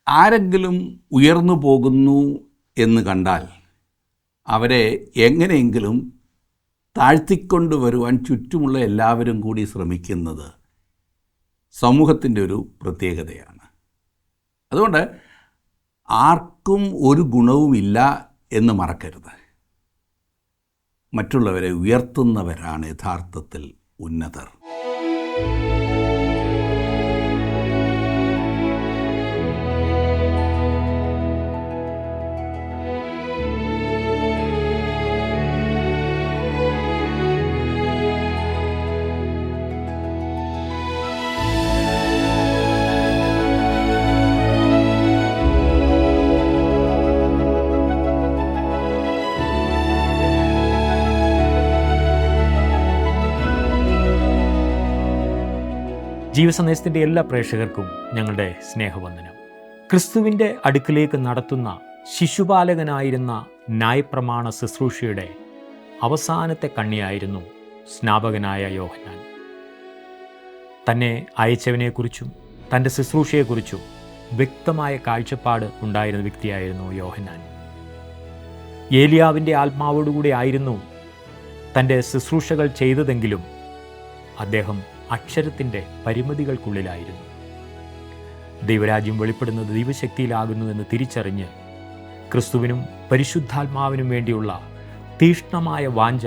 ആരെങ്കിലും ഉയർന്നു പോകുന്നു എന്ന് കണ്ടാൽ അവരെ എങ്ങനെയെങ്കിലും താഴ്ത്തിക്കൊണ്ടുവരുവാൻ ചുറ്റുമുള്ള എല്ലാവരും കൂടി ശ്രമിക്കുന്നത് സമൂഹത്തിൻ്റെ ഒരു പ്രത്യേകതയാണ്. അതുകൊണ്ട് ആർക്കും ഒരു ഗുണവുമില്ല എന്ന് മറക്കരുത്. മറ്റുള്ളവരെ ഉയർത്തുന്നവരാണ് യഥാർത്ഥത്തിൽ ഉന്നതർ. ജീവസന്ദേശത്തിൻ്റെ എല്ലാ പ്രേക്ഷകർക്കും ഞങ്ങളുടെ സ്നേഹവന്ദനം. ക്രിസ്തുവിൻ്റെ അടുക്കിലേക്ക് നടത്തുന്ന ശിശുപാലകനായിരുന്ന ന്യായപ്രമാണ ശുശ്രൂഷയുടെ അവസാനത്തെ കണ്ണിയായിരുന്നു സ്നാപകനായ യോഹന്നാൻ. തന്നെ അയച്ചവനെക്കുറിച്ചും തൻ്റെ ശുശ്രൂഷയെക്കുറിച്ചും വ്യക്തമായ കാഴ്ചപ്പാട് ഉണ്ടായിരുന്ന വ്യക്തിയായിരുന്നു യോഹന്നാൻ. ഏലിയാവിൻ്റെ ആത്മാവോടുകൂടി ആയിരുന്നു തൻ്റെ ശുശ്രൂഷകൾ ചെയ്തതെങ്കിലും അദ്ദേഹം അക്ഷരത്തിൻ്റെ പരിമിതികൾക്കുള്ളിലായിരുന്നു. ദൈവരാജ്യം വെളിപ്പെടുന്നത് ദൈവശക്തിയിലാകുന്നു എന്ന് തിരിച്ചറിഞ്ഞ് ക്രിസ്തുവിനും പരിശുദ്ധാത്മാവിനും വേണ്ടിയുള്ള തീഷ്ണമായ വാഞ്ച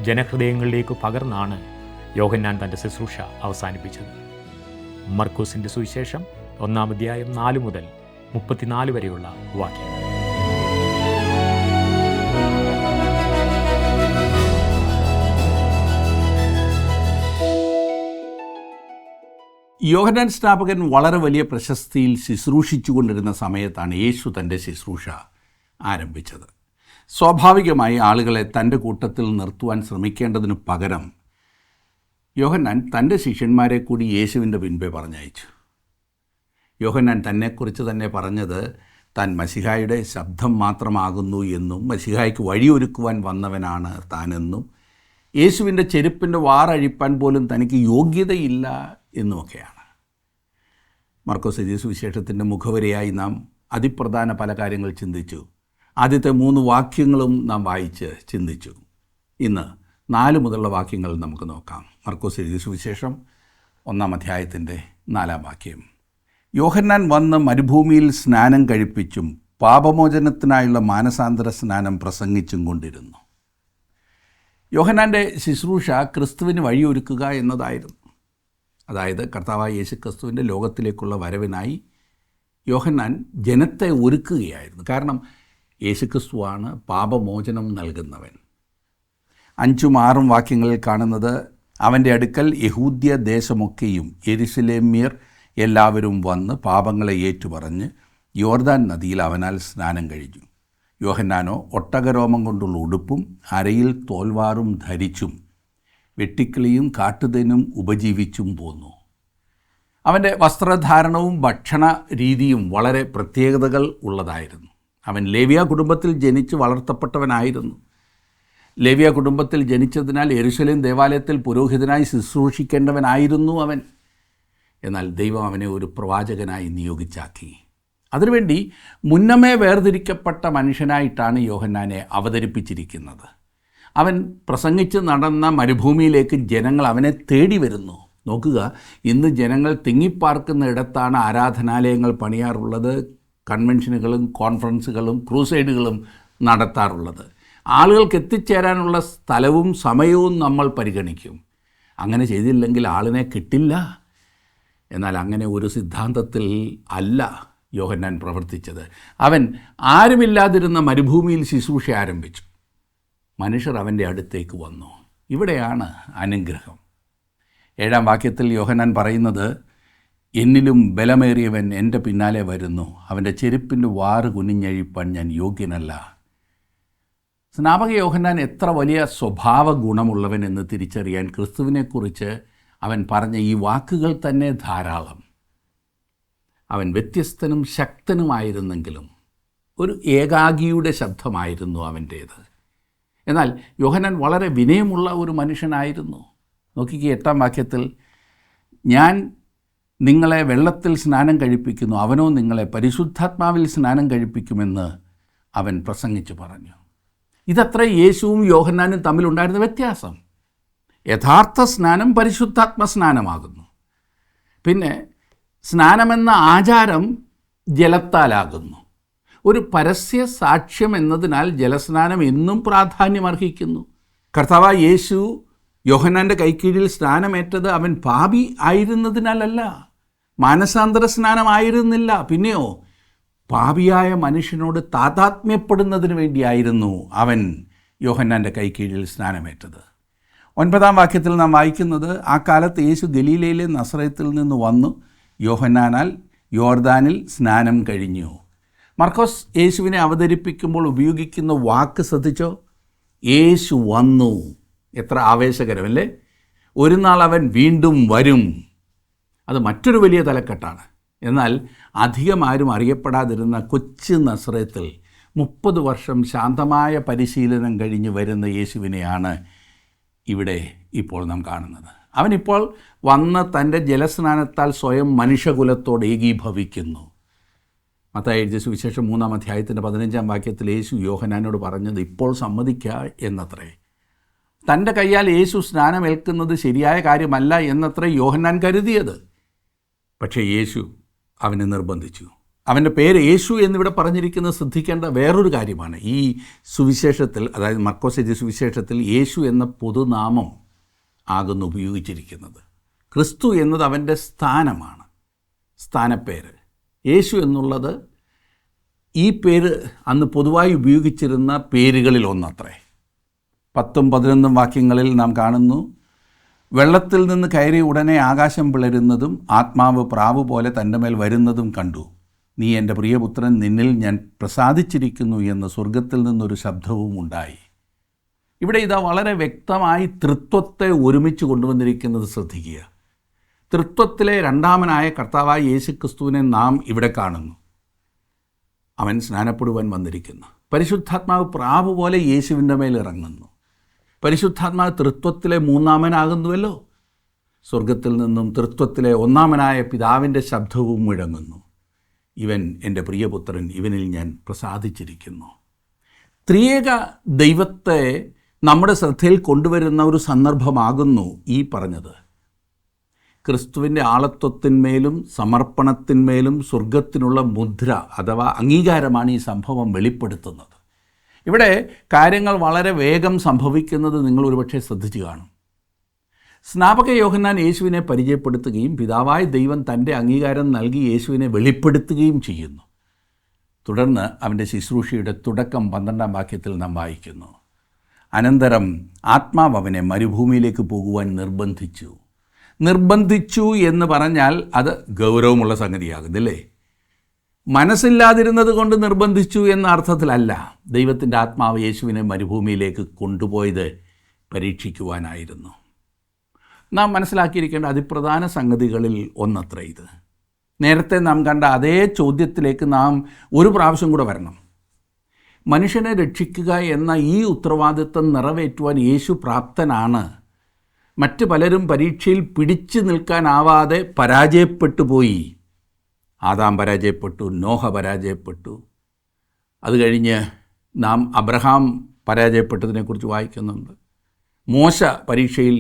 ജനഹൃദയങ്ങളിലേക്ക് പകർന്നാണ് യോഹന്നാൻ തൻ്റെ ശുശ്രൂഷ അവസാനിപ്പിച്ചത്. മർക്കോസിൻ്റെ സുവിശേഷം 1-ാം അധ്യായം 4 മുതൽ 34 വരെയുള്ള വാക്യം. യോഹന്നാൻ സ്നാപകൻ വളരെ വലിയ പ്രശസ്തിയിൽ ശുശ്രൂഷിച്ചു കൊണ്ടിരുന്ന സമയത്താണ് യേശു തൻ്റെ ശുശ്രൂഷ ആരംഭിച്ചത്. സ്വാഭാവികമായി ആളുകളെ തൻ്റെ കൂട്ടത്തിൽ നിർത്തുവാൻ ശ്രമിക്കേണ്ടതിന് പകരം യോഹന്നാൻ തൻ്റെ ശിഷ്യന്മാരെ കൂടി യേശുവിൻ്റെ പിൻപേ പറഞ്ഞയച്ചു. യോഹന്നാൻ തന്നെക്കുറിച്ച് തന്നെ പറഞ്ഞത് താൻ മശിഹായുടെ ശബ്ദം മാത്രമാകുന്നു എന്നും മശിഹായ്ക്ക് വഴിയൊരുക്കുവാൻ വന്നവനാണ് താനെന്നും യേശുവിൻ്റെ ചെരുപ്പിൻ്റെ വാറഴിപ്പാൻ പോലും തനിക്ക് യോഗ്യതയില്ല എന്നുമൊക്കെയാണ്. മർക്കോസ് എഴുതിയ സുവിശേഷത്തിൻ്റെ മുഖവരിയായി നാം അതിപ്രധാന പല കാര്യങ്ങൾ ചിന്തിച്ചു. ആദ്യത്തെ 3 വാക്യങ്ങളും നാം വായിച്ച് ചിന്തിച്ചു. ഇന്ന് 4 മുതലുള്ള വാക്യങ്ങൾ നമുക്ക് നോക്കാം. മർക്കോസ് എഴുതിയ സുവിശേഷം 1-ാം അധ്യായത്തിൻ്റെ 4-ാം വാക്യം. യോഹന്നാൻ വന്ന് മരുഭൂമിയിൽ സ്നാനം കഴിപ്പിച്ചും പാപമോചനത്തിനായുള്ള മാനസാന്തര സ്നാനം പ്രസംഗിച്ചും കൊണ്ടിരുന്നു. യോഹന്നാൻ്റെ ശുശ്രൂഷ ക്രിസ്തുവിന് വഴിയൊരുക്കുക എന്നതായിരുന്നു. അതായത് കർത്താവായ യേശു ക്രിസ്തുവിൻ്റെ ലോകത്തിലേക്കുള്ള വരവിനായി യോഹന്നാൻ ജനത്തെ ഒരുക്കുകയായിരുന്നു. കാരണം യേശുക്രിസ്തുവാണ് പാപമോചനം നൽകുന്നവൻ. 5-6 വാക്യങ്ങളിൽ കാണുന്നത്, അവൻ്റെ അടുക്കൽ യഹൂദ്യ ദേശമൊക്കെയും യെരുശലേമ്യർ എല്ലാവരും വന്ന് പാപങ്ങളെ ഏറ്റുപറഞ്ഞ് യോർദാൻ നദിയിൽ അവനാൽ സ്നാനം കഴിഞ്ഞു. യോഹന്നാനോ ഒട്ടകരോമം കൊണ്ടുള്ള ഉടുപ്പും അരയിൽ തോൽവാറും ധരിച്ചും വെട്ടിക്കിളിയും കാട്ടുതേനും ഉപജീവിച്ചും പോന്നു. അവൻ്റെ വസ്ത്രധാരണവും ഭക്ഷണ രീതിയും വളരെ പ്രത്യേകതകൾ ഉള്ളതായിരുന്നു. അവൻ ലേവ്യ കുടുംബത്തിൽ ജനിച്ച് വളർത്തപ്പെട്ടവനായിരുന്നു. ലേവ്യ കുടുംബത്തിൽ ജനിച്ചതിനാൽ യെരുശലേം ദേവാലയത്തിൽ പുരോഹിതനായി ശുശ്രൂഷിക്കേണ്ടവനായിരുന്നു അവൻ. എന്നാൽ ദൈവം അവനെ ഒരു പ്രവാചകനായി നിയോഗിച്ചാക്കി. അതിനുവേണ്ടി മുന്നമേ വേർതിരിക്കപ്പെട്ട മനുഷ്യനായിട്ടാണ് യോഹന്നാനെ അവതരിപ്പിച്ചിരിക്കുന്നത്. അവൻ പ്രസംഗിച്ച് നടന്ന മരുഭൂമിയിലേക്ക് ജനങ്ങൾ അവനെ തേടി വരുന്നു. നോക്കുക, ഇന്ന് ജനങ്ങൾ തിങ്ങിപ്പാർക്കുന്ന ഇടത്താണ് ആരാധനാലയങ്ങൾ പണിയാറുള്ളത്, കൺവെൻഷനുകളും കോൺഫറൻസുകളും ക്രൂസൈഡുകളും നടത്താറുള്ളത്. ആളുകൾക്ക് എത്തിച്ചേരാനുള്ള സ്ഥലവും സമയവും നമ്മൾ പരിഗണിക്കും. അങ്ങനെ ചെയ്തില്ലെങ്കിൽ ആളിനെ കിട്ടില്ല. എന്നാൽ അങ്ങനെ ഒരു സിദ്ധാന്തത്തിൽ അല്ല യോഹന്നാൻ പ്രവർത്തിച്ചത്. അവൻ ആരുമില്ലാതിരുന്ന മരുഭൂമിയിൽ ശുശ്രൂഷ ആരംഭിച്ചു. മനുഷ്യർ അവൻ്റെ അടുത്തേക്ക് വന്നു. ഇവിടെയാണ് അനുഗ്രഹം. 7-ാം വാക്യത്തിൽ യോഹന്നാൻ പറയുന്നത്, എന്നിലും ബലമേറിയവൻ എൻ്റെ പിന്നാലെ വരുന്നു, അവൻ്റെ ചെരുപ്പിൻ്റെ വാറ് കുനിഞ്ഞഴിപ്പാൻ ഞാൻ യോഗ്യനല്ല. സ്നാപക യോഹന്നാൻ എത്ര വലിയ സ്വഭാവ ഗുണമുള്ളവൻ എന്ന് തിരിച്ചറിയാൻ ക്രിസ്തുവിനെക്കുറിച്ച് അവൻ പറഞ്ഞ ഈ വാക്കുകൾ തന്നെ ധാരാളം. അവൻ വ്യത്യസ്തനും ശക്തനുമായിരുന്നെങ്കിലും ഒരു ഏകാഗിയുടെ ശബ്ദമായിരുന്നു അവൻ്റേത്. എന്നാൽ യോഹന്നാൻ വളരെ വിനയമുള്ള ഒരു മനുഷ്യനായിരുന്നു. നോക്കിക്കേ, 8-ാം വാക്യത്തിൽ, ഞാൻ നിങ്ങളെ വെള്ളത്തിൽ സ്നാനം കഴിപ്പിക്കുന്നു, അവനോ നിങ്ങളെ പരിശുദ്ധാത്മാവിൽ സ്നാനം കഴിപ്പിക്കുമെന്ന് അവൻ പ്രസംഗിച്ചു പറഞ്ഞു. ഇതത്ര യേശുവും യോഹന്നാനും തമ്മിലുണ്ടായിരുന്ന വ്യത്യാസം. യഥാർത്ഥ സ്നാനം പരിശുദ്ധാത്മ സ്നാനമാകുന്നു. പിന്നെ സ്നാനമെന്ന ആചാരം ജലത്താലാകുന്നു. ഒരു പരസ്യ സാക്ഷ്യം എന്നതിനാൽ ജലസ്നാനം എന്നും പ്രാധാന്യമർഹിക്കുന്നു. കർത്താവായ യേശു യോഹന്നാൻ്റെ കൈക്കീഴിൽ സ്നാനമേറ്റത് അവൻ പാപി ആയിരുന്നതിനാലല്ല, മാനസാന്തര സ്നാനമായിരുന്നില്ല. പിന്നെയോ പാപിയായ മനുഷ്യനോട് താതാത്മ്യപ്പെടുന്നതിന് വേണ്ടിയായിരുന്നു അവൻ യോഹന്നാൻ്റെ കൈക്കീഴിൽ സ്നാനമേറ്റത്. 9-ാം വാക്യത്തിൽ നാം വായിക്കുന്നത്, ആ കാലത്ത് യേശു ഗലീലയിലെ നസറേത്തിൽ നിന്ന് വന്നു യോഹന്നാനാൽ യോർദാനിൽ സ്നാനം കഴിഞ്ഞു. മർക്കോസ് യേശുവിനെ അവതരിപ്പിക്കുമ്പോൾ ഉപയോഗിക്കുന്ന വാക്ക് ശ്രദ്ധിച്ചോ? യേശു വന്നു. എത്ര ആവേശകരമല്ലേ? ഒരു നാൾ അവൻ വീണ്ടും വരും. അത് മറ്റൊരു വലിയ തലക്കെട്ടാണ്. എന്നാൽ അധികം ആരും അറിയപ്പെടാതിരുന്ന കൊച്ചു നസറേത്തിൽ 30 വർഷം ശാന്തമായ പരിശീലനം കഴിഞ്ഞ് വരുന്ന യേശുവിനെയാണ് ഇവിടെ ഇപ്പോൾ നാം കാണുന്നത്. അവനിപ്പോൾ വന്ന് തൻ്റെ ജലസ്നാനത്താൽ സ്വയം മനുഷ്യകുലത്തോട് ഏകീഭവിക്കുന്നു. മത്തായി എഴുതിയ സുവിശേഷം 3-ാം അധ്യായത്തിൻ്റെ 15-ാം വാക്യത്തിൽ യേശു യോഹന്നാനോട് പറഞ്ഞത് ഇപ്പോൾ സമ്മതിക്കുക എന്നത്രേ. തൻ്റെ കയ്യാൽ യേശു സ്നാനമേൽക്കുന്നത് ശരിയായ കാര്യമല്ല എന്നത്രേ യോഹന്നാൻ കരുതിയത്. പക്ഷേ യേശു അവനെ നിർബന്ധിച്ചു. അവൻ്റെ പേര് യേശു എന്നിവിടെ പറഞ്ഞിരിക്കുന്നത് ശ്രദ്ധിക്കേണ്ട വേറൊരു കാര്യമാണ്. ഈ സുവിശേഷത്തിൽ, അതായത് മർക്കോസ് എഴുതിയ സുവിശേഷത്തിൽ യേശു എന്ന പൊതുനാമം ആകുന്നു ഉപയോഗിച്ചിരിക്കുന്നത്. ക്രിസ്തു എന്നത് അവൻ്റെ സ്ഥാനമാണ്, സ്ഥാനപ്പേര്. യേശു എന്നുള്ളത് ഈ പേര് അന്ന് പൊതുവായി ഉപയോഗിച്ചിരുന്ന പേരുകളിൽ ഒന്നത്രേ. 10-11 വാക്യങ്ങളിൽ നാം കാണുന്നു, വെള്ളത്തിൽ നിന്ന് കയറി ഉടനെ ആകാശം പിളരുന്നതും ആത്മാവ് പ്രാവ് പോലെ തൻ്റെ മേൽ വരുന്നതും കണ്ടു. നീ എൻ്റെ പ്രിയപുത്രൻ, നിന്നിൽ ഞാൻ പ്രസാദിച്ചിരിക്കുന്നു എന്ന് സ്വർഗത്തിൽ നിന്നൊരു ശബ്ദവും ഉണ്ടായി. ഇവിടെ ഇതാ വളരെ വ്യക്തമായി തൃത്വത്തെ ഒരുമിച്ച് കൊണ്ടുവന്നിരിക്കുന്നത് ശ്രദ്ധിക്കുക. തൃത്വത്തിലെ രണ്ടാമനായ കർത്താവായ യേശുക്രിസ്തുവിനെ നാം ഇവിടെ കാണുന്നു. അവൻ സ്നാനപ്പെടുവാൻ വന്നിരിക്കുന്നു. പരിശുദ്ധാത്മാവ് പ്രാവ് പോലെ യേശുവിൻ്റെ മേൽ ഇറങ്ങുന്നു. പരിശുദ്ധാത്മാവ് തൃത്വത്തിലെ മൂന്നാമനാകുന്നുവല്ലോ. സ്വർഗത്തിൽ നിന്നും തൃത്വത്തിലെ ഒന്നാമനായ പിതാവിൻ്റെ ശബ്ദവും മുഴങ്ങുന്നു. ഇവൻ എൻ്റെ പ്രിയപുത്രൻ, ഇവനിൽ ഞാൻ പ്രസാദിച്ചിരിക്കുന്നു. ത്രിയേക ദൈവത്തെ നമ്മുടെ ശ്രദ്ധയിൽ കൊണ്ടുവരുന്ന ഒരു സന്ദർഭമാകുന്നു ഈ പറഞ്ഞത്. ക്രിസ്തുവിൻ്റെ ആളത്വത്തിന്മേലും സമർപ്പണത്തിന്മേലും സ്വർഗത്തിനുള്ള മുദ്ര അഥവാ അംഗീകാരമാണ് ഈ സംഭവം വെളിപ്പെടുത്തുന്നത്. ഇവിടെ കാര്യങ്ങൾ വളരെ വേഗം സംഭവിക്കുന്നത് നിങ്ങൾ ഒരുപക്ഷെ ശ്രദ്ധിച്ചു കാണും. സ്നാപക യോഹന്നാൻ യേശുവിനെ പരിചയപ്പെടുത്തുകയും പിതാവായ ദൈവം തൻ്റെ അംഗീകാരം നൽകി യേശുവിനെ വെളിപ്പെടുത്തുകയും ചെയ്യുന്നു. തുടർന്ന് അവൻ്റെ ശുശ്രൂഷയുടെ തുടക്കം 12-ാം വാക്യത്തിൽ നാം വായിക്കുന്നു. അനന്തരം ആത്മാവ് അവനെ മരുഭൂമിയിലേക്ക് പോകുവാൻ നിർബന്ധിച്ചു എന്ന് പറഞ്ഞാൽ അത് ഗൗരവമുള്ള സംഗതിയാകുന്നില്ലേ? മനസ്സില്ലാതിരുന്നത് കൊണ്ട് നിർബന്ധിച്ചു എന്ന അർത്ഥത്തിലല്ല. ദൈവത്തിൻ്റെ ആത്മാവ് യേശുവിനെ മരുഭൂമിയിലേക്ക് കൊണ്ടുപോയത് പരീക്ഷിക്കുവാനായിരുന്നു. നാം മനസ്സിലാക്കിയിരിക്കേണ്ട അതിപ്രധാന സംഗതികളിൽ ഒന്നത്ര ഇത്. നേരത്തെ നാം കണ്ട അതേ ചോദ്യത്തിലേക്ക് നാം ഒരു പ്രാവശ്യം കൂടെ വരണം. മനുഷ്യനെ രക്ഷിക്കുക എന്ന ഈ ഉത്തരവാദിത്വം നിറവേറ്റുവാൻ യേശു പ്രാപ്തനാണ്. മറ്റ് പലരും പരീക്ഷയിൽ പിടിച്ചു നിൽക്കാനാവാതെ പരാജയപ്പെട്ടു പോയി. ആദാം പരാജയപ്പെട്ടു, നോഹ പരാജയപ്പെട്ടു. അത് കഴിഞ്ഞ് നാം അബ്രഹാം പരാജയപ്പെട്ടതിനെക്കുറിച്ച് വായിക്കുന്നുണ്ട്. മോശ പരീക്ഷയിൽ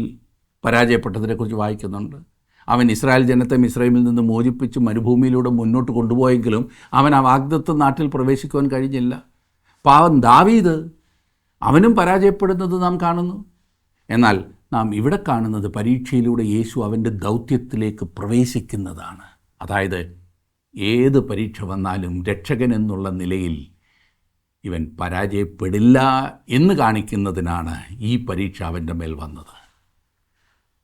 പരാജയപ്പെട്ടതിനെക്കുറിച്ച് വായിക്കുന്നുണ്ട്. അവൻ ഇസ്രായേൽ ജനത്തെ മിസ്രൈമിൽ നിന്ന് മോചിപ്പിച്ച് മരുഭൂമിയിലൂടെ മുന്നോട്ട് കൊണ്ടുപോയെങ്കിലും അവൻ ആ വാഗ്ദത്ത നാട്ടിൽ പ്രവേശിക്കുവാൻ കഴിഞ്ഞില്ല. പാവം ദാവീദ്, അവനും പരാജയപ്പെടുന്നത് നാം കാണുന്നു. എന്നാൽ നാം ഇവിടെ കാണുന്നത് പരീക്ഷയിലൂടെ യേശു അവൻ്റെ ദൗത്യത്തിലേക്ക് പ്രവേശിക്കുന്നതാണ്. അതായത് ഏത് പരീക്ഷ വന്നാലും രക്ഷകൻ എന്നുള്ള നിലയിൽ ഇവൻ പരാജയപ്പെടില്ല എന്ന് കാണിക്കുന്നതിനാണ് ഈ പരീക്ഷ അവൻ്റെ മേൽ വന്നത്.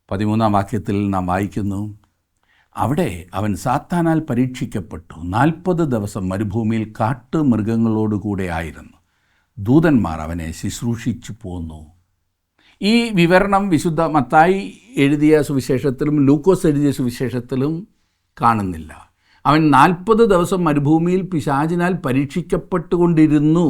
13-ാം വാക്യത്തിൽ നാം വായിക്കുന്നു, അവിടെ അവൻ സാത്താനാൽ പരീക്ഷിക്കപ്പെട്ടു. 40 ദിവസം മരുഭൂമിയിൽ കാട്ടുമൃഗങ്ങളോടുകൂടെ ആയിരുന്നു. ദൂതന്മാർ അവനെ ശുശ്രൂഷിച്ചു പോന്നു. ഈ വിവരണം വിശുദ്ധ മത്തായി എഴുതിയ സുവിശേഷത്തിലും ലൂക്കോസ് എഴുതിയ സുവിശേഷത്തിലും കാണുന്നില്ല. അവൻ 40 ദിവസം മരുഭൂമിയിൽ പിശാചിനാൽ പരീക്ഷിക്കപ്പെട്ടുകൊണ്ടിരുന്നു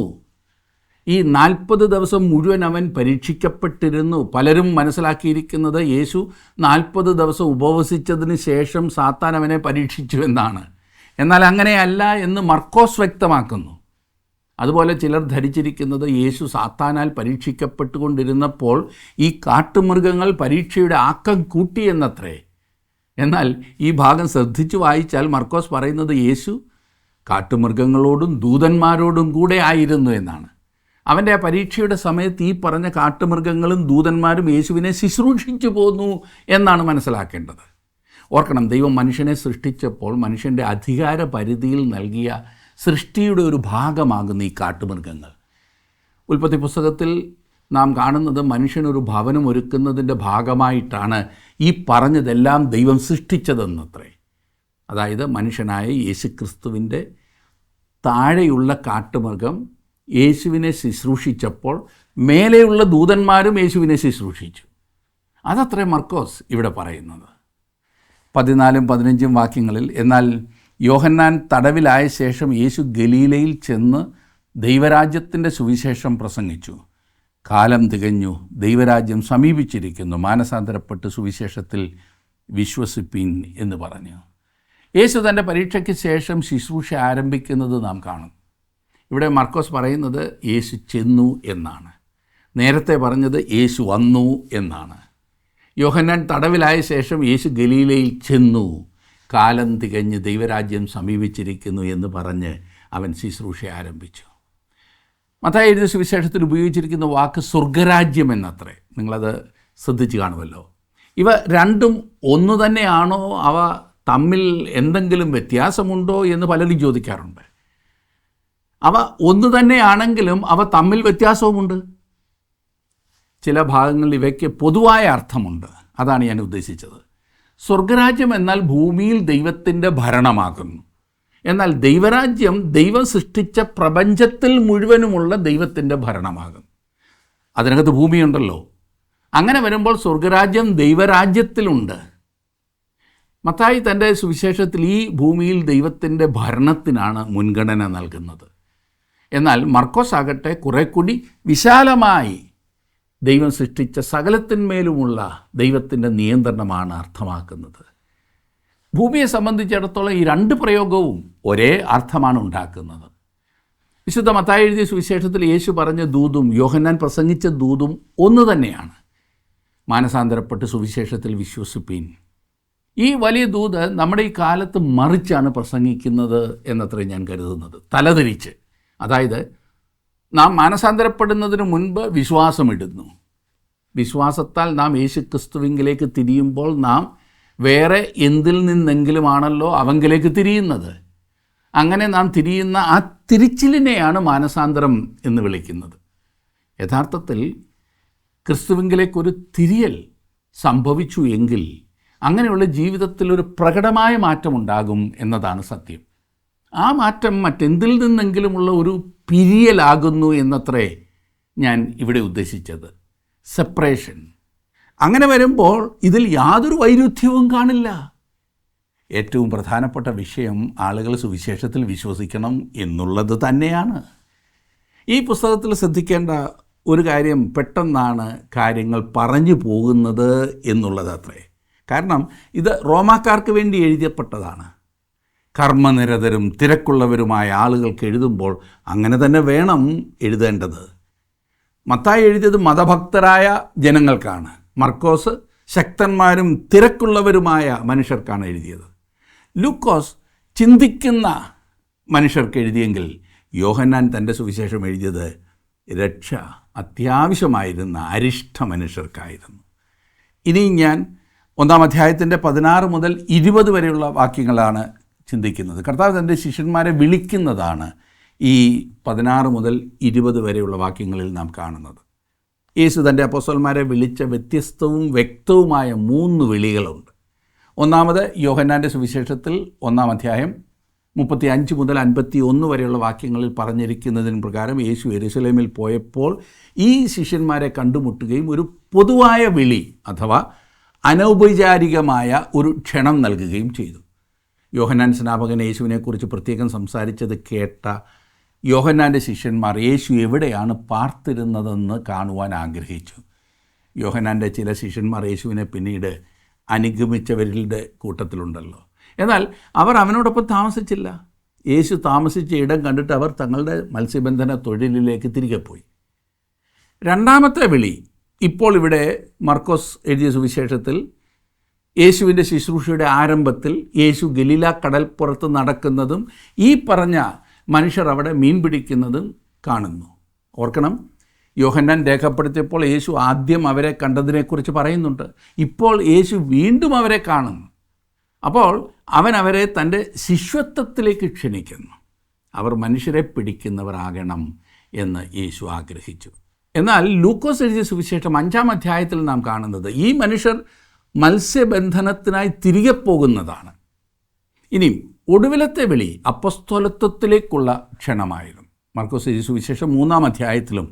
ഈ 40 ദിവസം മുഴുവൻ അവൻ പരീക്ഷിക്കപ്പെട്ടിരുന്നു. പലരും മനസ്സിലാക്കിയിരിക്കുന്നത് യേശു 40 ദിവസം ഉപവസിച്ചതിന് ശേഷം സാത്താൻ അവനെ പരീക്ഷിച്ചു എന്നാണ്. എന്നാൽ അങ്ങനെയല്ല എന്ന് മർക്കോസ് വ്യക്തമാക്കുന്നു. അതുപോലെ ചിലർ ധരിച്ചിരിക്കുന്നത് യേശു സാത്താനാൽ പരീക്ഷിക്കപ്പെട്ടുകൊണ്ടിരുന്നപ്പോൾ ഈ കാട്ടുമൃഗങ്ങൾ പരീക്ഷയുടെ ആക്കം കൂട്ടിയെന്നത്രേ. എന്നാൽ ഈ ഭാഗം ശ്രദ്ധിച്ചു വായിച്ചാൽ മർക്കോസ് പറയുന്നത് യേശു കാട്ടുമൃഗങ്ങളോടും ദൂതന്മാരോടും കൂടെ ആയിരുന്നു എന്നാണ്. അവൻ്റെ ആ പരീക്ഷയുടെ സമയത്ത് ഈ പറഞ്ഞ കാട്ടുമൃഗങ്ങളും ദൂതന്മാരും യേശുവിനെ ശുശ്രൂഷിച്ചു പോന്നു എന്നാണ് മനസ്സിലാക്കേണ്ടത്. ഓർക്കണം, ദൈവം മനുഷ്യനെ സൃഷ്ടിച്ചപ്പോൾ മനുഷ്യൻ്റെ അധികാര പരിധിയിൽ നൽകിയ സൃഷ്ടിയുടെ ഒരു ഭാഗമാകുന്ന ഈ കാട്ടുമൃഗങ്ങൾ. ഉൽപ്പത്തി പുസ്തകത്തിൽ നാം കാണുന്നത് മനുഷ്യനൊരു ഭവനം ഒരുക്കുന്നതിൻ്റെ ഭാഗമായിട്ടാണ് ഈ പറഞ്ഞതെല്ലാം ദൈവം സൃഷ്ടിച്ചതെന്നത്രേ. അതായത് മനുഷ്യനായ യേശുക്രിസ്തുവിൻ്റെ താഴെയുള്ള കാട്ടുമൃഗം യേശുവിനെ ശുശ്രൂഷിച്ചപ്പോൾ മേലെയുള്ള ദൂതന്മാരും യേശുവിനെ ശുശ്രൂഷിച്ചു. അതത്രേ മർക്കോസ് ഇവിടെ പറയുന്നത്. 14-15 വാക്യങ്ങളിൽ, എന്നാൽ യോഹന്നാൻ തടവിലായ ശേഷം യേശു ഗലീലയിൽ ചെന്ന് ദൈവരാജ്യത്തിൻ്റെ സുവിശേഷം പ്രസംഗിച്ചു. കാലം തികഞ്ഞു, ദൈവരാജ്യം സമീപിച്ചിരിക്കുന്നു, മാനസാന്തരപ്പെട്ട് സുവിശേഷത്തിൽ വിശ്വസിപ്പീൻ എന്ന് പറഞ്ഞു. യേശു തൻ്റെ പരീക്ഷയ്ക്ക് ശേഷം ശുശ്രൂഷ ആരംഭിക്കുന്നത് നാം കാണും. ഇവിടെ മർക്കോസ് പറയുന്നത് യേശു ചെന്നു എന്നാണ്. നേരത്തെ പറഞ്ഞത് യേശു വന്നു എന്നാണ്. യോഹന്നാൻ തടവിലായ ശേഷം യേശു ഗലീലയിൽ ചെന്നു, കാലം തികഞ്ഞ് ദൈവരാജ്യം സമീപിച്ചിരിക്കുന്നു എന്ന് പറഞ്ഞ് അവൻ ശുശ്രൂഷ ആരംഭിച്ചു. മത്തായി എഴുതിയ സുവിശേഷത്തിൽ ഉപയോഗിച്ചിരിക്കുന്ന വാക്ക് സ്വർഗരാജ്യം എന്നത്രേ. നിങ്ങളത് ശ്രദ്ധിച്ച് കാണുമല്ലോ. ഇവ രണ്ടും ഒന്നു തന്നെയാണോ, അവ തമ്മിൽ എന്തെങ്കിലും വ്യത്യാസമുണ്ടോ എന്ന് പലരും ചോദിക്കാറുണ്ട്. അവ ഒന്നു തന്നെയാണെങ്കിലും അവ തമ്മിൽ വ്യത്യാസവുമുണ്ട്. ചില ഭാഗങ്ങളിൽ ഇവയ്ക്ക് പൊതുവായ അർത്ഥമുണ്ട്. അതാണ് ഞാൻ ഉദ്ദേശിച്ചത്. സ്വർഗരാജ്യം എന്നാൽ ഭൂമിയിൽ ദൈവത്തിൻ്റെ ഭരണമാകുന്നു. എന്നാൽ ദൈവരാജ്യം ദൈവം സൃഷ്ടിച്ച പ്രപഞ്ചത്തിൽ മുഴുവനുമുള്ള ദൈവത്തിൻ്റെ ഭരണമാകും. അതിനകത്ത് ഭൂമിയുണ്ടല്ലോ. അങ്ങനെ വരുമ്പോൾ സ്വർഗരാജ്യം ദൈവരാജ്യത്തിലുണ്ട്. മത്തായി തൻ്റെ സുവിശേഷത്തിൽ ഈ ഭൂമിയിൽ ദൈവത്തിൻ്റെ ഭരണത്തിനാണ് മുൻഗണന നൽകുന്നത്. എന്നാൽ മർക്കോസ് ആകട്ടെ കുറെ കൂടി വിശാലമായി ദൈവം സൃഷ്ടിച്ച സകലത്തിന്മേലുമുള്ള ദൈവത്തിൻ്റെ നിയന്ത്രണമാണ് അർത്ഥമാക്കുന്നത്. ഭൂമിയെ സംബന്ധിച്ചിടത്തോളം ഈ രണ്ട് പ്രയോഗവും ഒരേ അർത്ഥമാണ് ഉണ്ടാക്കുന്നത്. വിശുദ്ധ മത്തായി എഴുതിയ സുവിശേഷത്തിൽ യേശു പറഞ്ഞ ദൂതും യോഹന്നാൻ പ്രസംഗിച്ച ദൂതും ഒന്ന് തന്നെയാണ്. മാനസാന്തരപ്പെട്ട് സുവിശേഷത്തിൽ വിശ്വസിപ്പീൻ. ഈ വലിയ ദൂത് നമ്മുടെ ഈ കാലത്ത് മറിച്ചാണ് പ്രസംഗിക്കുന്നത് എന്നത്രേ ഞാൻ കരുതുന്നത്. തലതിരിച്ച്. അതായത് നാം മാനസാന്തരപ്പെടുന്നതിന് മുൻപ് വിശ്വാസമിടുന്നു. വിശ്വാസത്താൽ നാം യേശുക്രിസ്തുവിങ്കിലേക്ക് തിരിയുമ്പോൾ നാം വേറെ എന്തിൽ നിന്നെങ്കിലുമാണല്ലോ അവങ്കിലേക്ക് തിരിയുന്നത്. അങ്ങനെ നാം തിരിയുന്ന ആ തിരിച്ചിലിനെയാണ് മാനസാന്തരം എന്ന് വിളിക്കുന്നത്. യഥാർത്ഥത്തിൽ ക്രിസ്തുവിങ്കിലേക്കൊരു തിരിയൽ സംഭവിച്ചു എങ്കിൽ അങ്ങനെയുള്ള ജീവിതത്തിൽ ഒരു പ്രകടമായ മാറ്റമുണ്ടാകും എന്നതാണ് സത്യം. ആ മാറ്റം മറ്റെന്തിൽ നിന്നെങ്കിലുമുള്ള ഒരു പിരിയലാകുന്നു എന്നത്രേ ഞാൻ ഇവിടെ ഉദ്ദേശിച്ചത്. സെപ്പറേഷൻ. അങ്ങനെ വരുമ്പോൾ ഇതിൽ യാതൊരു വൈരുദ്ധ്യവും കാണില്ല. ഏറ്റവും പ്രധാനപ്പെട്ട വിഷയം ആളുകൾ സുവിശേഷത്തിൽ വിശ്വസിക്കണം എന്നുള്ളത് തന്നെയാണ്. ഈ പുസ്തകത്തിൽ ശ്രദ്ധിക്കേണ്ട ഒരു കാര്യം, പെട്ടെന്നാണ് കാര്യങ്ങൾ പറഞ്ഞു പോകുന്നത് എന്നുള്ളതത്രേ. കാരണം ഇത് റോമാക്കാർക്ക് വേണ്ടി എഴുതപ്പെട്ടതാണ്. കർമ്മനിരതരും തിരക്കുള്ളവരുമായ ആളുകൾക്ക് എഴുതുമ്പോൾ അങ്ങനെ തന്നെ വേണം എഴുതേണ്ടത്. മത്തായി എഴുതിയത് മതഭക്തരായ ജനങ്ങൾക്കാണ്. മർക്കോസ് ശക്തന്മാരും തിരക്കുള്ളവരുമായ മനുഷ്യർക്കാണ് എഴുതിയത്. ലൂക്കോസ് ചിന്തിക്കുന്ന മനുഷ്യർക്ക് എഴുതിയെങ്കിൽ യോഹന്നാൻ തൻ്റെ സുവിശേഷം എഴുതിയത് രക്ഷ അത്യാവശ്യമായിരുന്ന അരിഷ്ട മനുഷ്യർക്കായിരുന്നു. ഇനി ഞാൻ 1-ാം അധ്യായത്തിൻ്റെ 16 മുതൽ 20 വരെയുള്ള വാക്യങ്ങളാണ് ചിന്തിക്കുന്നത്. കർത്താവ് തൻ്റെ ശിഷ്യന്മാരെ വിളിക്കുന്നതാണ് ഈ 16 മുതൽ 20 വരെയുള്ള വാക്യങ്ങളിൽ നാം കാണുന്നത്. യേശു തൻ്റെ അപ്പോസ്തലന്മാരെ വിളിച്ച വ്യത്യസ്തവും വ്യക്തവുമായ 3 വിളികളുണ്ട്. ഒന്നാമത് യോഹന്നാൻ്റെ സുവിശേഷത്തിൽ 1-ാം അധ്യായം 35 മുതൽ 51 വരെയുള്ള വാക്യങ്ങളിൽ പറഞ്ഞിരിക്കുന്നതിന് പ്രകാരം യേശു യെരുശലേമിൽ പോയപ്പോൾ ഈ ശിഷ്യന്മാരെ കണ്ടുമുട്ടുകയും ഒരു പൊതുവായ വിളി അഥവാ അനൗപചാരികമായ ഒരു ക്ഷണം നൽകുകയും ചെയ്തു. യോഹന്നാൻ സ്നാപകൻ യേശുവിനെക്കുറിച്ച് പ്രത്യേകം സംസാരിച്ചത് കേട്ട യോഹന്നാൻ്റെ ശിഷ്യന്മാർ യേശു എവിടെയാണ് പാർത്തിരുന്നതെന്ന് കാണുവാൻ ആഗ്രഹിച്ചു. യോഹന്നാൻ്റെ ചില ശിഷ്യന്മാർ യേശുവിനെ പിന്നീട് അനുഗമിച്ചവരുടെ കൂട്ടത്തിലുണ്ടല്ലോ. എന്നാൽ അവർ അവനോടൊപ്പം താമസിച്ചില്ല. യേശു താമസിച്ച ഇടം കണ്ടിട്ട് അവർ തങ്ങളുടെ മത്സ്യബന്ധന തൊഴിലിലേക്ക് തിരികെ പോയി. രണ്ടാമത്തെ വിളി ഇപ്പോൾ ഇവിടെ മർക്കോസ് എഴുതിയ സുവിശേഷത്തിൽ യേശുവിൻ്റെ ശുശ്രൂഷയുടെ ആരംഭത്തിൽ യേശു ഗലീല കടൽപ്പുറത്ത് നടക്കുന്നതും ഈ പറഞ്ഞ മനുഷ്യർ അവിടെ മീൻ പിടിക്കുന്നതും കാണുന്നു. ഓർക്കണം, യോഹന്നാൻ രേഖപ്പെടുത്തിയപ്പോൾ യേശു ആദ്യം അവരെ കണ്ടതിനെക്കുറിച്ച് പറയുന്നുണ്ട്. ഇപ്പോൾ യേശു വീണ്ടും അവരെ കാണുന്നു. അപ്പോൾ അവൻ അവരെ തൻ്റെ ശിഷ്യത്വത്തിലേക്ക് ക്ഷണിക്കുന്നു. അവർ മനുഷ്യരെ പിടിക്കുന്നവരാകണം എന്ന് യേശു ആഗ്രഹിച്ചു. എന്നാൽ ലൂക്കോസ് എഴുതിയ സുവിശേഷം 5-ാം അധ്യായത്തിൽ നാം കാണുന്നത് ഈ മനുഷ്യർ മത്സ്യബന്ധനത്തിനായി തിരികെ പോകുന്നതാണ്. ഇനിയും ഒടുവിലത്തെ വിളി അപ്പസ്തോലത്വത്തിലേക്കുള്ള ക്ഷണമായിരുന്നു. മർക്കോസ് എഴുതിയ സുവിശേഷം 3-ാം അധ്യായത്തിലും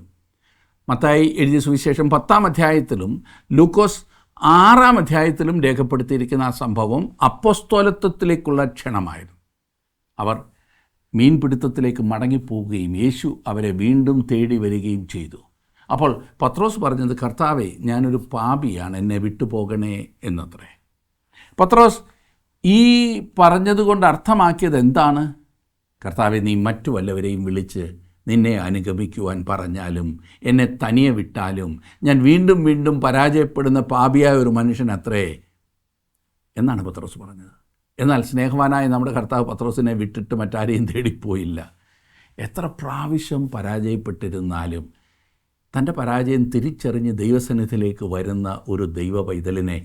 മത്തായി എഴുതിയ സുവിശേഷം 10-ാം അധ്യായത്തിലും ലൂക്കോസ് 6-ാം അധ്യായത്തിലും രേഖപ്പെടുത്തിയിരിക്കുന്ന ആ സംഭവം അപ്പസ്തോലത്വത്തിലേക്കുള്ള ക്ഷണമായിരുന്നു. അവർ മീൻപിടുത്തത്തിലേക്ക് മടങ്ങിപ്പോവുകയും യേശു അവരെ വീണ്ടും തേടി വരികയും ചെയ്തു. അപ്പോൾ പത്രോസ് പറഞ്ഞത്, കർത്താവേ, ഞാനൊരു പാപിയാണ്, എന്നെ വിട്ടുപോകണേ എന്നത്രേ. പത്രോസ് ഈ പറഞ്ഞതുകൊണ്ട് അർത്ഥമാക്കിയത് എന്താണ്? കർത്താവെ, നീ മറ്റു വല്ലവരെയും വിളിച്ച് നിന്നെ അനുഗമിക്കുവാൻ പറഞ്ഞാലും എന്നെ തനിയെ വിട്ടാലും ഞാൻ വീണ്ടും വീണ്ടും പരാജയപ്പെടുന്ന പാപിയായ ഒരു മനുഷ്യനത്രേ എന്നാണ് പത്രോസ് പറഞ്ഞത്. എന്നാൽ സ്നേഹവാനായ നമ്മുടെ കർത്താവ് പത്രോസിനെ വിട്ടിട്ട് മറ്റാരെയും തേടിപ്പോയില്ല. എത്ര പ്രാവശ്യം പരാജയപ്പെട്ടിരുന്നാലും തൻ്റെ പരാജയം തിരിച്ചറിഞ്ഞ് ദൈവസന്നിധിയിലേക്ക് വരുന്ന ഒരു ദൈവ പൈതലിനെ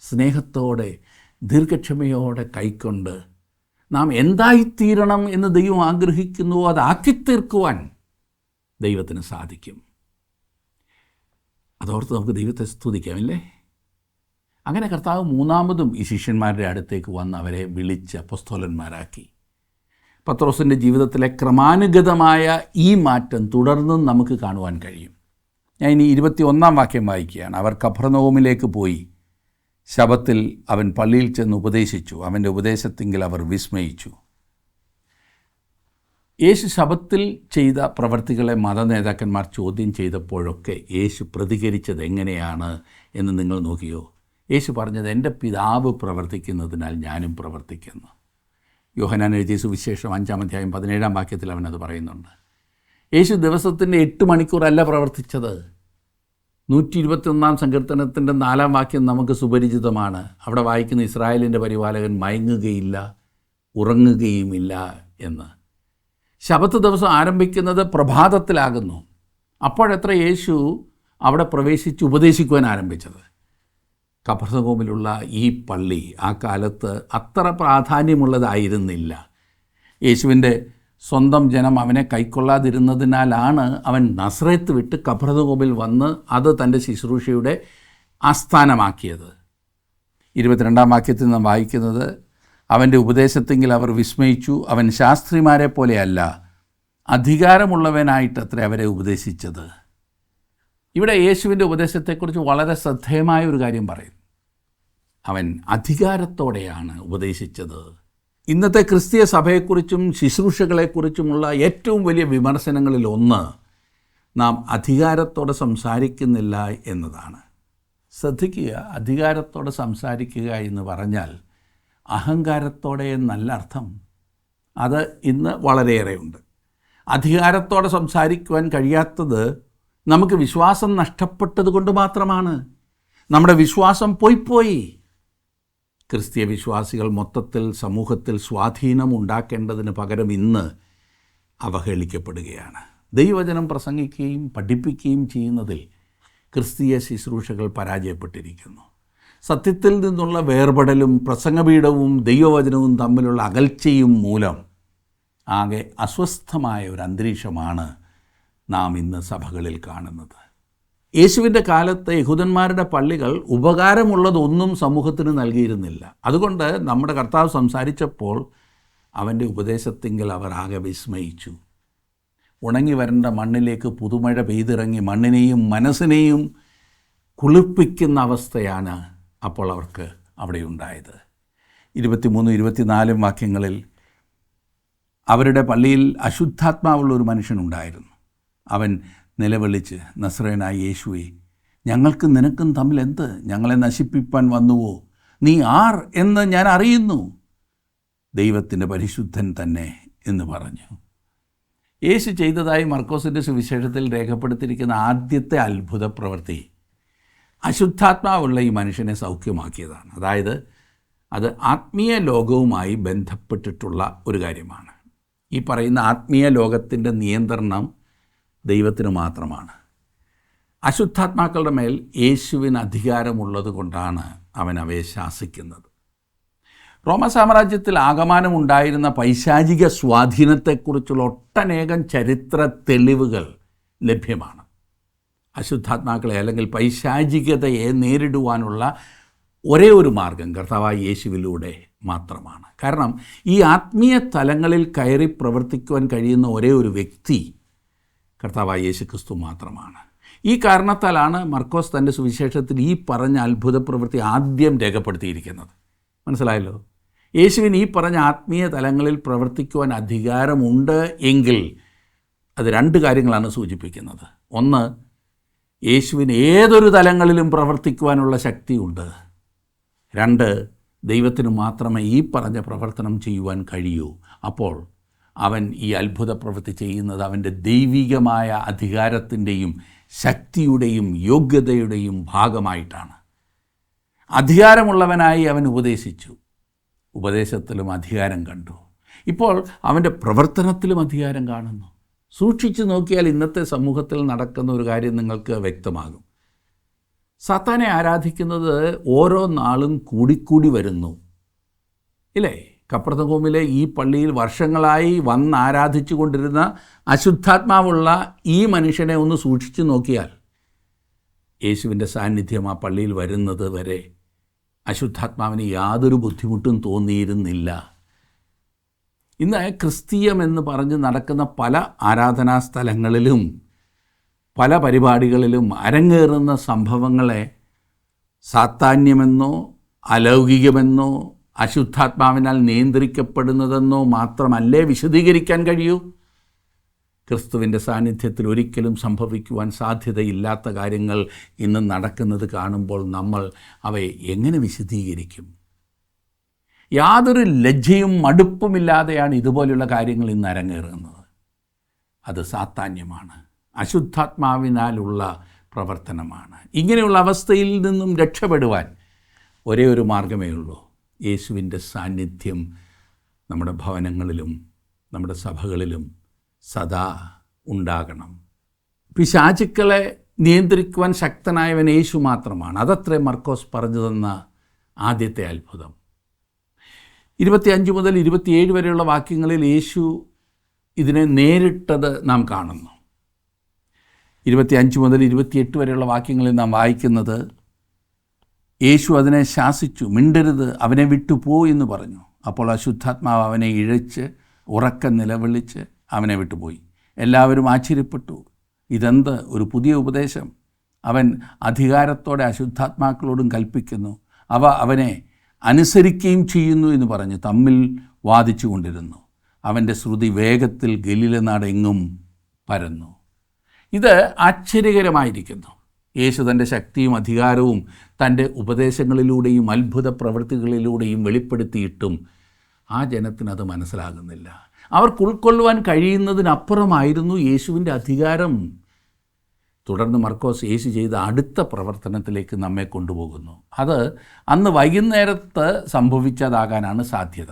സ്നേഹത്തോടെ ദീർഘക്ഷമയോടെ കൈക്കൊണ്ട് നാം എന്തായിത്തീരണം എന്ന് ദൈവം ആഗ്രഹിക്കുന്നുവോ അതാക്കിത്തീർക്കുവാൻ ദൈവത്തിന് സാധിക്കും. അതോർത്ത് നമുക്ക് ദൈവത്തെ സ്തുതിക്കാമില്ലേ? അങ്ങനെ കർത്താവ് മൂന്നാമതും ഈ ശിഷ്യന്മാരുടെ അടുത്തേക്ക് വന്ന് അവരെ വിളിച്ച് അപ്പോസ്തലന്മാരാക്കി. പത്രോസിൻ്റെ ജീവിതത്തിലെ ക്രമാനുഗതമായ ഈ മാറ്റം തുടർന്നും നമുക്ക് കാണുവാൻ കഴിയും. ഞാൻ ഇനി 21-ാം വാക്യം വായിക്കുകയാണ്. അവർ കഫർനഹൂമിലേക്ക് പോയി. ശബത്തിൽ അവൻ പള്ളിയിൽ ചെന്ന് ഉപദേശിച്ചു. അവൻ്റെ ഉപദേശത്തെങ്കിൽ അവർ വിസ്മയിച്ചു. യേശു ശബത്തിൽ ചെയ്ത പ്രവർത്തികളെ മതനേതാക്കന്മാർ ചോദ്യം ചെയ്തപ്പോഴൊക്കെ യേശു പ്രതികരിച്ചത് എങ്ങനെയാണ് എന്ന് നിങ്ങൾ നോക്കിയോ? യേശു പറഞ്ഞത്, എൻ്റെ പിതാവ് പ്രവർത്തിക്കുന്നതിനാൽ ഞാനും പ്രവർത്തിക്കുന്നു. യോഹന്നാൻ എഴുതിയ സുവിശേഷം 5-ാം അധ്യായം 17-ാം വാക്യത്തിൽ അവനത് പറയുന്നുണ്ട്. യേശു ദിവസത്തിൻ്റെ 8 മണിക്കൂറല്ല പ്രവർത്തിച്ചത്. 121-ാം സങ്കീർത്തനത്തിൻ്റെ 4-ാം വാക്യം നമുക്ക് സുപരിചിതമാണ്. അവിടെ വായിക്കുന്ന ഇസ്രായേലിൻ്റെ പരിപാലകൻ മയങ്ങുകയില്ല, ഉറങ്ങുകയുമില്ല എന്ന്. ശബത്ത് ദിവസം ആരംഭിക്കുന്നത് പ്രഭാതത്തിലാകുന്നു. അപ്പോഴെത്ര യേശു അവിടെ പ്രവേശിച്ച് ഉപദേശിക്കുവാൻ ആരംഭിച്ചത്? കഫർനഹൂമിലുള്ള ഈ പള്ളി ആ കാലത്ത് അത്ര പ്രാധാന്യമുള്ളതായിരുന്നില്ല. യേശുവിൻ്റെ സ്വന്തം ജനം അവനെ കൈക്കൊള്ളാതിരുന്നതിനാലാണ് അവൻ നസ്രത്ത് വിട്ട് കഫർനഹൂമിൽ വന്ന് അത് തൻ്റെ ശുശ്രൂഷയുടെ ആസ്ഥാനമാക്കിയത്. 22-ാം വാക്യത്തിൽ നാം വായിക്കുന്നത്, അവൻ്റെ ഉപദേശത്തെങ്കിൽ അവർ വിസ്മയിച്ചു. അവൻ ശാസ്ത്രിമാരെ പോലെയല്ല, അധികാരമുള്ളവനായിട്ടത്രേ അവരെ ഉപദേശിച്ചത്. ഇവിടെ യേശുവിൻ്റെ ഉപദേശത്തെക്കുറിച്ച് വളരെ ശ്രദ്ധേയമായ ഒരു കാര്യം പറയും. അവൻ അധികാരത്തോടെയാണ് ഉപദേശിച്ചത്. ഇന്നത്തെ ക്രിസ്തീയ സഭയെക്കുറിച്ചും ശുശ്രൂഷകളെക്കുറിച്ചുമുള്ള ഏറ്റവും വലിയ വിമർശനങ്ങളിൽ ഒന്ന് നാം അധികാരത്തോടെ സംസാരിക്കുന്നില്ല എന്നതാണ്. ശ്രദ്ധിക്കുക, അധികാരത്തോടെ സംസാരിക്കുക എന്ന് പറഞ്ഞാൽ അഹങ്കാരത്തോടെ എന്നല്ല അർത്ഥം. അത് ഇന്ന് വളരെയേറെയുണ്ട്. അധികാരത്തോടെ സംസാരിക്കുവാൻ കഴിയാത്തത് നമുക്ക് വിശ്വാസം നഷ്ടപ്പെട്ടത് കൊണ്ട് മാത്രമാണ്. നമ്മുടെ വിശ്വാസം പോയി. ക്രിസ്തീയ വിശ്വാസികൾ മൊത്തത്തിൽ സമൂഹത്തിൽ സ്വാധീനം ഉണ്ടാക്കേണ്ടതിന് പകരം ഇന്ന് അവഹേളിക്കപ്പെടുകയാണ്. ദൈവവചനം പ്രസംഗിക്കുകയും പഠിപ്പിക്കുകയും ചെയ്യുന്നതിൽ ക്രിസ്തീയ ശുശ്രൂഷകൾ പരാജയപ്പെട്ടിരിക്കുന്നു. സത്യത്തിൽ നിന്നുള്ള വേർപെടലും പ്രസംഗപീഠവും ദൈവവചനവും തമ്മിലുള്ള അകൽച്ചയും മൂലം ആകെ അസ്വസ്ഥമായ ഒരു അന്തരീക്ഷമാണ് നാം ഇന്ന് സഭകളിൽ കാണുന്നത്. യേശുവിൻ്റെ കാലത്ത് യഹൂദന്മാരുടെ പള്ളികൾ ഉപകാരമുള്ളതൊന്നും സമൂഹത്തിന് നൽകിയിരുന്നില്ല. അതുകൊണ്ട് നമ്മുടെ കർത്താവ് സംസാരിച്ചപ്പോൾ അവൻ്റെ ഉപദേശത്തെങ്കിൽ അവർ ആകെ വിസ്മയിച്ചു. ഉണങ്ങി വരേണ്ട മണ്ണിലേക്ക് പുതുമഴ പെയ്തിറങ്ങി മണ്ണിനെയും മനസ്സിനെയും കുളിർപ്പിക്കുന്ന അവസ്ഥയാണ് അപ്പോൾ അവർക്ക് അവിടെ ഉണ്ടായത്. 23-24 വാക്യങ്ങളിൽ അവരുടെ പള്ളിയിൽ അശുദ്ധാത്മാവുള്ള ഒരു മനുഷ്യനുണ്ടായിരുന്നു. അവൻ നിലവിളിച്ച്, നസ്രയനായ യേശുവേ, ഞങ്ങൾക്കും നിനക്കും തമ്മിൽ എന്ത്? ഞങ്ങളെ നശിപ്പിപ്പാൻ വന്നുവോ? നീ ആർ എന്ന് ഞാൻ അറിയുന്നു. ദൈവത്തിൻ്റെ പരിശുദ്ധൻ തന്നെ എന്ന് പറഞ്ഞു. യേശു ചെയ്തതായി മർക്കോസിൻ്റെ സുവിശേഷത്തിൽ രേഖപ്പെടുത്തിയിരിക്കുന്ന ആദ്യത്തെ അത്ഭുത പ്രവൃത്തി അശുദ്ധാത്മാവുള്ള ഈ മനുഷ്യനെ സൗഖ്യമാക്കിയതാണ്. അതായത് അത് ആത്മീയ ലോകവുമായി ബന്ധപ്പെട്ടിട്ടുള്ള ഒരു കാര്യമാണ്. ഈ പറയുന്ന ആത്മീയ ലോകത്തിൻ്റെ നിയന്ത്രണം ദൈവത്തിന് മാത്രമാണ്. അശുദ്ധാത്മാക്കളുടെ മേൽ യേശുവിന് അധികാരമുള്ളത് കൊണ്ടാണ് അവൻ അവയെ ശാസിക്കുന്നത്. റോമ സാമ്രാജ്യത്തിൽ ആകമാനം ഉണ്ടായിരുന്ന പൈശാചിക സ്വാധീനത്തെക്കുറിച്ചുള്ള ഒട്ടനേകം ചരിത്ര തെളിവുകൾ ലഭ്യമാണ്. അശുദ്ധാത്മാക്കളെ അല്ലെങ്കിൽ പൈശാചികതയെ നേരിടുവാനുള്ള ഒരേ ഒരു മാർഗം കർത്താവായ യേശുവിലൂടെ മാത്രമാണ്. കാരണം ഈ ആത്മീയ തലങ്ങളിൽ കയറി പ്രവർത്തിക്കുവാൻ കഴിയുന്ന ഒരേ ഒരു വ്യക്തി കർത്താവായ യേശു ക്രിസ്തു മാത്രമാണ്. ഈ കാരണത്താലാണ് മർക്കോസ് തൻ്റെ സുവിശേഷത്തിൽ ഈ പറഞ്ഞ അത്ഭുത പ്രവൃത്തി ആദ്യം രേഖപ്പെടുത്തിയിരിക്കുന്നത്. മനസ്സിലായല്ലോ? യേശുവിന് ഈ പറഞ്ഞ ആത്മീയ തലങ്ങളിൽ പ്രവർത്തിക്കുവാൻ അധികാരമുണ്ട് എങ്കിൽ അത് രണ്ട് കാര്യങ്ങളാണ് സൂചിപ്പിക്കുന്നത്. ഒന്ന്, യേശുവിന് ഏതൊരു തലങ്ങളിലും പ്രവർത്തിക്കുവാനുള്ള ശക്തിയുണ്ട്. രണ്ട്, ദൈവത്തിന് മാത്രമേ ഈ പറഞ്ഞ പ്രവർത്തനം ചെയ്യുവാൻ കഴിയൂ. അപ്പോൾ അവൻ ഈ അത്ഭുത പ്രവൃത്തി ചെയ്യുന്നത് അവൻ്റെ ദൈവികമായ അധികാരത്തിൻ്റെയും ശക്തിയുടെയും യോഗ്യതയുടെയും ഭാഗമായിട്ടാണ്. അധികാരമുള്ളവനായി അവൻ ഉപദേശിച്ചു, ഉപദേശത്തിലും അധികാരം കണ്ടു. ഇപ്പോൾ അവൻ്റെ പ്രവർത്തനത്തിലും അധികാരം കാണുന്നു. സൂക്ഷിച്ചു നോക്കിയാൽ ഇന്നത്തെ സമൂഹത്തിൽ നടക്കുന്ന ഒരു കാര്യം നിങ്ങൾക്ക് വ്യക്തമാകും. സാത്താനെ ആരാധിക്കുന്നത് ഓരോ നാളും കൂടിക്കൂടി വരുന്നു, ഇല്ലേ? കപ്പർന്നഹൂമിലെ ഈ പള്ളിയിൽ വർഷങ്ങളായി വന്ന് ആരാധിച്ചു കൊണ്ടിരുന്ന അശുദ്ധാത്മാവുള്ള ഈ മനുഷ്യനെ ഒന്ന് സൂക്ഷിച്ചു നോക്കിയാൽ യേശുവിൻ്റെ സാന്നിധ്യം ആ പള്ളിയിൽ വരുന്നത് വരെ അശുദ്ധാത്മാവിന് യാതൊരു ബുദ്ധിമുട്ടും തോന്നിയിരുന്നില്ല. ഇന്ന് ക്രിസ്തീയമെന്ന് പറഞ്ഞ് നടക്കുന്ന പല ആരാധനാ സ്ഥലങ്ങളിലും പല പരിപാടികളിലും അരങ്ങേറുന്ന സംഭവങ്ങളെ സാത്താന്യമെന്നോ അലൗകികമെന്നോ അശുദ്ധാത്മാവിനാൽ നിയന്ത്രിക്കപ്പെടുന്നതെന്നോ മാത്രമല്ലേ വിശദീകരിക്കാൻ കഴിയൂ. ക്രിസ്തുവിൻ്റെ സാന്നിധ്യത്തിൽ ഒരിക്കലും സംഭവിക്കുവാൻ സാധ്യതയില്ലാത്ത കാര്യങ്ങൾ ഇന്ന് നടക്കുന്നത് കാണുമ്പോൾ നമ്മൾ അവയെ എങ്ങനെ വിശദീകരിക്കും? യാതൊരു ലജ്ജയും മടുപ്പുമില്ലാതെയാണ് ഇതുപോലെയുള്ള കാര്യങ്ങൾ ഇന്ന് അരങ്ങേറുന്നത്. അത് സാത്താന്യമാണ്, അശുദ്ധാത്മാവിനാലുള്ള പ്രവർത്തനമാണ്. ഇങ്ങനെയുള്ള അവസ്ഥയിൽ നിന്നും രക്ഷപ്പെടുവാൻ ഒരേ ഒരു മാർഗമേ ഉള്ളൂ. യേശുവിൻ്റെ സാന്നിധ്യം നമ്മുടെ ഭവനങ്ങളിലും നമ്മുടെ സഭകളിലും സദാ ഉണ്ടാകണം. പിശാചുക്കളെ നിയന്ത്രിക്കുവാൻ ശക്തനായവൻ യേശു മാത്രമാണ്. അതത്രേ മർക്കോസ് പറഞ്ഞു തന്ന ആദ്യത്തെ അത്ഭുതം. 25 മുതൽ 27 വരെയുള്ള വാക്യങ്ങളിൽ യേശു ഇതിനെ നേരിട്ടത് നാം കാണുന്നു. 25 മുതൽ 28 വരെയുള്ള വാക്യങ്ങളിൽ നാം വായിക്കുന്നത്, യേശു അതിനെ ശാസിച്ചു, മിണ്ടരുത്, അവനെ വിട്ടുപോ എന്ന് പറഞ്ഞു. അപ്പോൾ അശുദ്ധാത്മാവ് അവനെ ഇഴച്ച് ഉറക്കെ നിലവിളിച്ച് അവനെ വിട്ടുപോയി. എല്ലാവരും ആശ്ചര്യപ്പെട്ടു, ഇതെന്ത് ഒരു പുതിയ ഉപദേശം! അവൻ അധികാരത്തോടെ അശുദ്ധാത്മാക്കളോടും കൽപ്പിക്കുന്നു, അവ അവനെ അനുസരിക്കുകയും ചെയ്യുന്നു എന്ന് പറഞ്ഞ് തമ്മിൽ വാദിച്ചു കൊണ്ടിരുന്നു. അവൻ്റെ ശ്രുതി വേഗത്തിൽ ഗലീലനാട് എങ്ങും പരന്നു. ഇത് ആശ്ചര്യകരമായിരിക്കുന്നു. യേശു തൻ്റെ ശക്തിയും അധികാരവും തൻ്റെ ഉപദേശങ്ങളിലൂടെയും അത്ഭുത പ്രവൃത്തികളിലൂടെയും വെളിപ്പെടുത്തിയിട്ടും ആ ജനത്തിനത് മനസ്സിലാകുന്നില്ല. അവർക്ക് ഉൾക്കൊള്ളുവാൻ കഴിയുന്നതിനപ്പുറമായിരുന്നു യേശുവിൻ്റെ അധികാരം. തുടർന്ന് മർക്കോസ് യേശു ചെയ്ത അടുത്ത പ്രവർത്തനത്തിലേക്ക് നമ്മെ കൊണ്ടുപോകുന്നു. അത് അന്ന് വൈകുന്നേരത്ത് സംഭവിച്ചതാകാനാണ് സാധ്യത.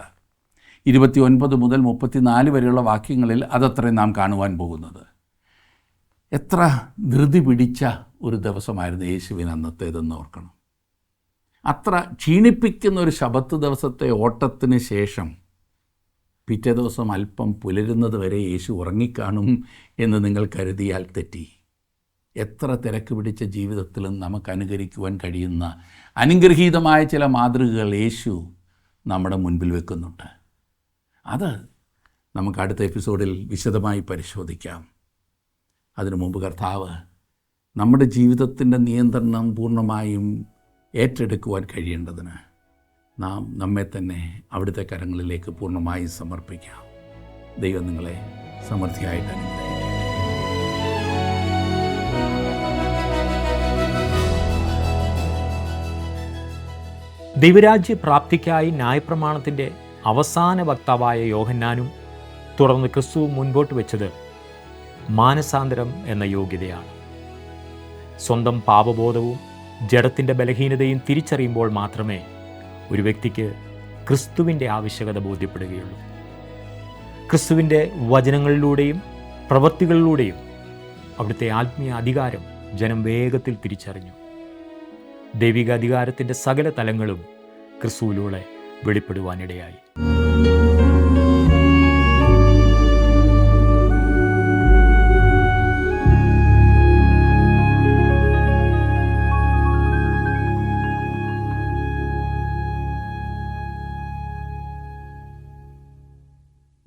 29 മുതൽ 34 വരെയുള്ള വാക്യങ്ങളിൽ അതത്രയും നാം കാണുവാൻ പോകുന്നത്. എത്ര ധൃതി പിടിച്ച ഒരു ദിവസമായിരുന്നു യേശുവിന് അന്നത്തേതെന്ന് ഓർക്കണം. അത്ര ക്ഷീണിപ്പിക്കുന്ന ഒരു ശബത്ത് ദിവസത്തെ ഓട്ടത്തിന് ശേഷം പിറ്റേ ദിവസം അല്പം പുലരുന്നത് വരെ യേശു ഉറങ്ങിക്കാണും എന്ന് നിങ്ങൾ കരുതിയാൽ തെറ്റി. എത്ര തിരക്ക് പിടിച്ച ജീവിതത്തിലും നമുക്ക് അനുകരിക്കുവാൻ കഴിയുന്ന അനുഗ്രഹീതമായ ചില മാതൃകകൾ യേശു നമ്മുടെ മുൻപിൽ വെക്കുന്നുണ്ട്. അത് നമുക്ക് അടുത്ത എപ്പിസോഡിൽ വിശദമായി പരിശോധിക്കാം. അതിനു മുമ്പ് കർത്താവ് നമ്മുടെ ജീവിതത്തിൻ്റെ നിയന്ത്രണം പൂർണ്ണമായും ഏറ്റെടുക്കുവാൻ കഴിയേണ്ടതിന് നാം നമ്മെ തന്നെ അവിടുത്തെ കരങ്ങളിലേക്ക് പൂർണ്ണമായും സമർപ്പിക്കാം. ദൈവം നിങ്ങളെ സമൃദ്ധിയായിട്ട് അനുഗ്രഹിക്കട്ടെ. ദൈവരാജ്യ പ്രാപ്തിക്കായി ന്യായപ്രമാണത്തിൻ്റെ അവസാന വക്താവായ യോഹന്നാനും തുടർന്ന് ക്രിസ്തുവും മുൻപോട്ട് വെച്ചത് മാനസാന്തരം എന്ന യോഗ്യതയാണ്. സ്വന്തം പാപബോധവും ജഡത്തിൻ്റെ ബലഹീനതയും തിരിച്ചറിയുമ്പോൾ മാത്രമേ ഒരു വ്യക്തിക്ക് ക്രിസ്തുവിൻ്റെ ആവശ്യകത ബോധ്യപ്പെടുകയുള്ളൂ. ക്രിസ്തുവിൻ്റെ വചനങ്ങളിലൂടെയും പ്രവൃത്തികളിലൂടെയും അവിടുത്തെ ആത്മീയ അധികാരം ജനം വേഗത്തിൽ തിരിച്ചറിഞ്ഞു. ദൈവിക അധികാരത്തിൻ്റെ സകല തലങ്ങളും ക്രിസ്തുവിലൂടെ വെളിപ്പെടുവാനിടയായി.